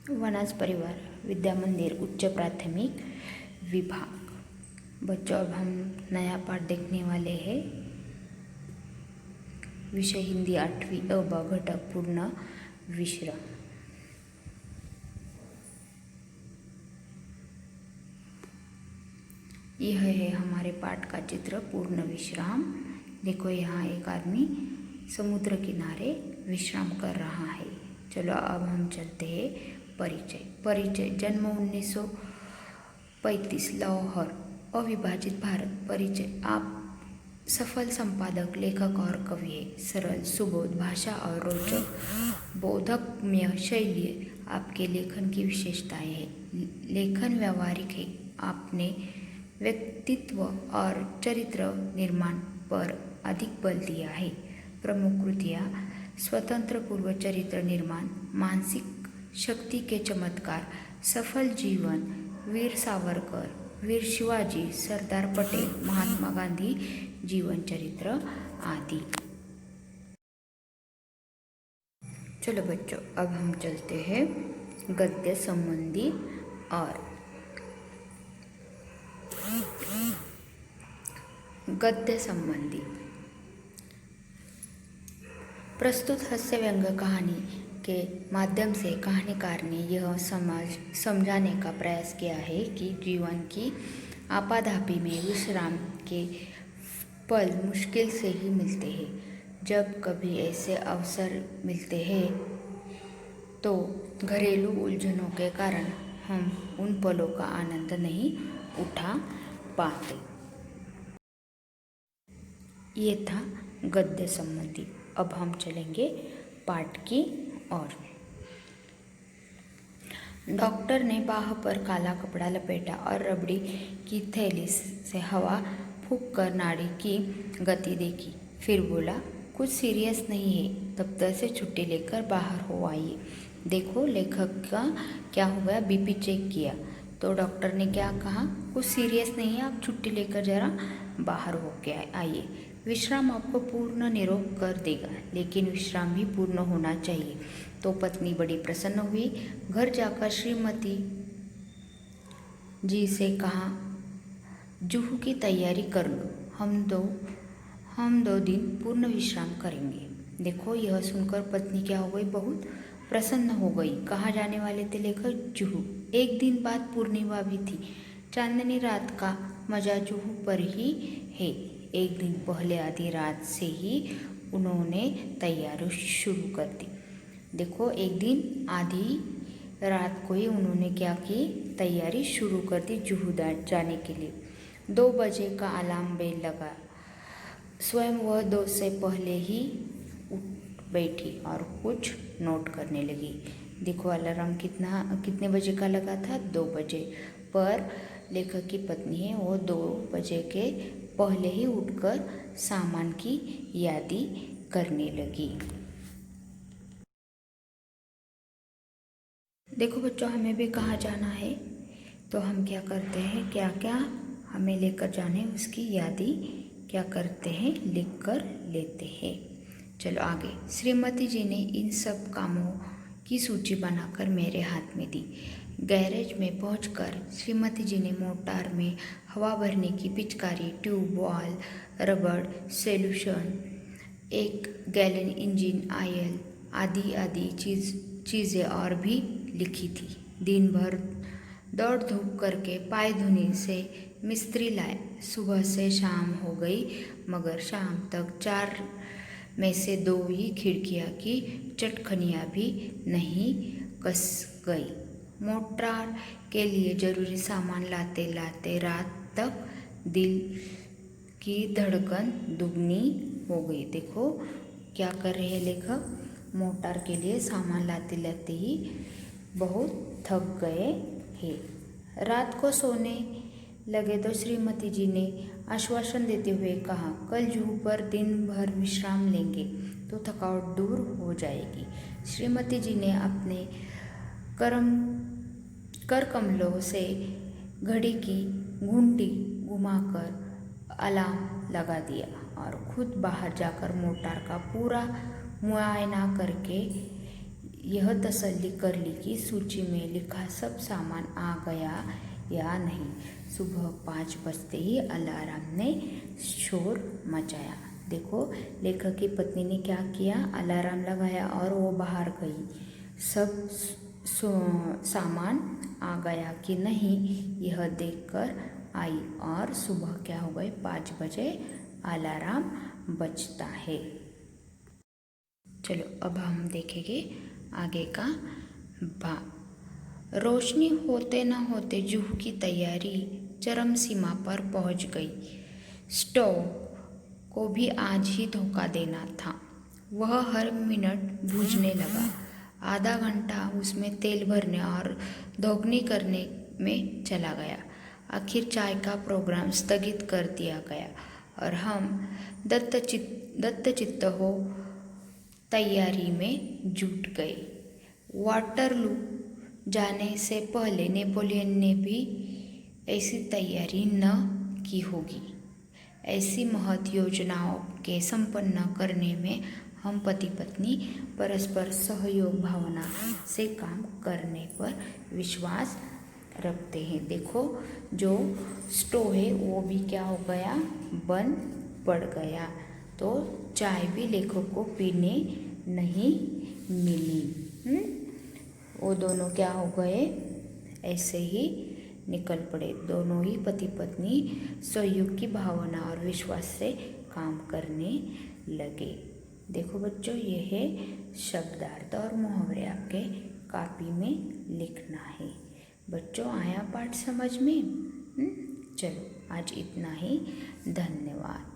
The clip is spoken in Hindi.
वनाज परिवार विद्या मंदिर उच्च प्राथमिक विभाग। बच्चों, अब हम नया पाठ देखने वाले हैं। विषय हिंदी 8वीं अ ब घटक पूर्ण विश्राम। यह है हमारे पाठ का चित्र पूर्ण विश्राम। देखो, यहाँ एक आदमी समुद्र किनारे विश्राम कर रहा है। चलो अब हम चलते हैं परिचय। जन्म 1935, लाहौर, अविभाजित भारत। परिचय। आप सफल संपादक, लेखक और कवि हैं। सरल, सुबोध भाषा और रोचक बोधगम्य शैली आपके लेखन की विशेषताएं हैं। लेखन व्यावहारिक है। आपने व्यक्तित्व और चरित्र निर्माण पर अधिक बल दिया है। प्रमुख कृतियाँ: स्वतंत्र पूर्व चरित्र निर्माण, मानसिक शक्ति के चमत्कार, सफल जीवन, वीर सावरकर, वीर शिवाजी, सरदार पटेल, महात्मा गांधी जीवन चरित्र आदि। चलो बच्चों, अब हम चलते हैं गद्य संबंधी और गद्य संबंधी। प्रस्तुत हास्य व्यंग्य कहानी के माध्यम से कहानीकार ने यह समझाने का प्रयास किया है कि जीवन की आपाधापी में विश्राम के पल मुश्किल से ही मिलते हैं। जब कभी ऐसे अवसर मिलते हैं तो घरेलू उलझनों के कारण हम उन पलों का आनंद नहीं उठा पाते। ये था गद्य संबंधी। अब हम चलेंगे पाठ की ओर। डॉक्टर ने बाह पर काला कपड़ा लपेटा और रबड़ी की थैली से हवा फूंककर नाड़ी की गति देखी। फिर बोला, कुछ सीरियस नहीं है। दफ्तर से छुट्टी लेकर बाहर हो आइए। देखो, लेखक का क्या हो गया, बीपी चेक किया तो डॉक्टर ने क्या कहा, कुछ सीरियस नहीं है, आप छुट्टी लेकर जरा बाहर हो के आइए। विश्राम आपको पूर्ण निरोग कर देगा, लेकिन विश्राम भी पूर्ण होना चाहिए। तो पत्नी बड़ी प्रसन्न हुई। घर जाकर श्रीमती जी से कहा, जुहू की तैयारी कर लो, हम दो दिन पूर्ण विश्राम करेंगे। देखो, यह सुनकर पत्नी क्या हो गई, बहुत प्रसन्न हो गई। कहाँ जाने वाले थे लेखक, जुहू। एक दिन बाद पूर्णिमा भी थी। चांदनी रात का मजा जुहू पर ही है। एक दिन पहले आधी रात से ही उन्होंने तैयारी शुरू कर दी। देखो, एक दिन आधी रात को ही उन्होंने क्या की, तैयारी शुरू कर दी जुहू जाने के लिए। 2 बजे का अलार्म बेल लगा। स्वयं वह 2 से पहले ही उठ बैठी और कुछ नोट करने लगी। देखो, अलार्म कितने बजे का लगा था, 2 बजे। पर लेखक की पत्नी है, वो 2 बजे के पहले ही उठकर सामान की यादी करने लगी। देखो बच्चों, हमें भी कहाँ जाना है तो हम क्या करते हैं, क्या क्या हमें लेकर जाने उसकी यादी क्या करते हैं, लिख कर लेते हैं। चलो आगे। श्रीमती जी ने इन सब कामों की सूची बनाकर मेरे हाथ में दी। गैरेज में पहुंचकर श्रीमती जी ने मोटार में हवा भरने की पिचकारी, ट्यूब, बॉल, रबड़, सॉल्यूशन, 1 गैलन इंजन ऑयल आदि चीज़ें और भी लिखी थी। दिन भर दौड़ धूप करके पाय धुनी से मिस्त्री लाए। सुबह से शाम हो गई, मगर शाम तक 4 में से 2 ही खिड़कियाँ की चटखनियाँ भी नहीं कस गई। मोटार के लिए जरूरी सामान लाते लाते रात तक दिल की धड़कन दुगनी हो गई। देखो, क्या कर रहे हैं लेखक, मोटार के लिए सामान लाते लाते ही बहुत थक गए हैं। रात को सोने लगे तो श्रीमती जी ने आश्वासन देते हुए कहा, कल जुहू पर दिन भर विश्राम लेंगे तो थकावट दूर हो जाएगी। श्रीमती जी ने अपने कर कमलों से घड़ी की घंटी घुमाकर अलार्म लगा दिया और खुद बाहर जाकर मोटार का पूरा मुआयना करके यह तसल्ली कर ली कि सूची में लिखा सब सामान आ गया या नहीं। सुबह 5 बजते ही अलार्म ने शोर मचाया। देखो, लेखक की पत्नी ने क्या किया, अलार्म लगाया और वो बाहर गई। सब सामान आ गया कि नहीं यह देखकर आई और सुबह क्या हो गए, 5 बजे अलार्म बजता है। चलो अब हम देखेंगे आगे का भाग। रोशनी होते न होते जूहू की तैयारी चरम सीमा पर पहुंच गई। स्टोव को भी आज ही धोखा देना था। वह हर मिनट बुझने लगा। आधा घंटा उसमें तेल भरने और धोखनी करने में चला गया। आखिर चाय का प्रोग्राम स्थगित कर दिया गया और हम दत्तचित्त हो तैयारी में जुट गए। वाटरलू जाने से पहले नेपोलियन ने भी ऐसी तैयारी न की होगी। ऐसी महत योजनाओं के संपन्न करने में हम पति पत्नी परस्पर सहयोग भावना से काम करने पर विश्वास रखते हैं। देखो, जो स्टोव है वो भी क्या हो गया, बंद पड़ गया। तो चाय भी लेखक को पीने नहीं मिली। वो दोनों क्या हो गए, ऐसे ही निकल पड़े। दोनों ही पति पत्नी सहयोग की भावना और विश्वास से काम करने लगे। देखो बच्चों, ये है शब्दार्थ और मुहावरे, आपके कॉपी में लिखना है। बच्चों, आया पाठ समझ में? चलो आज इतना ही। धन्यवाद।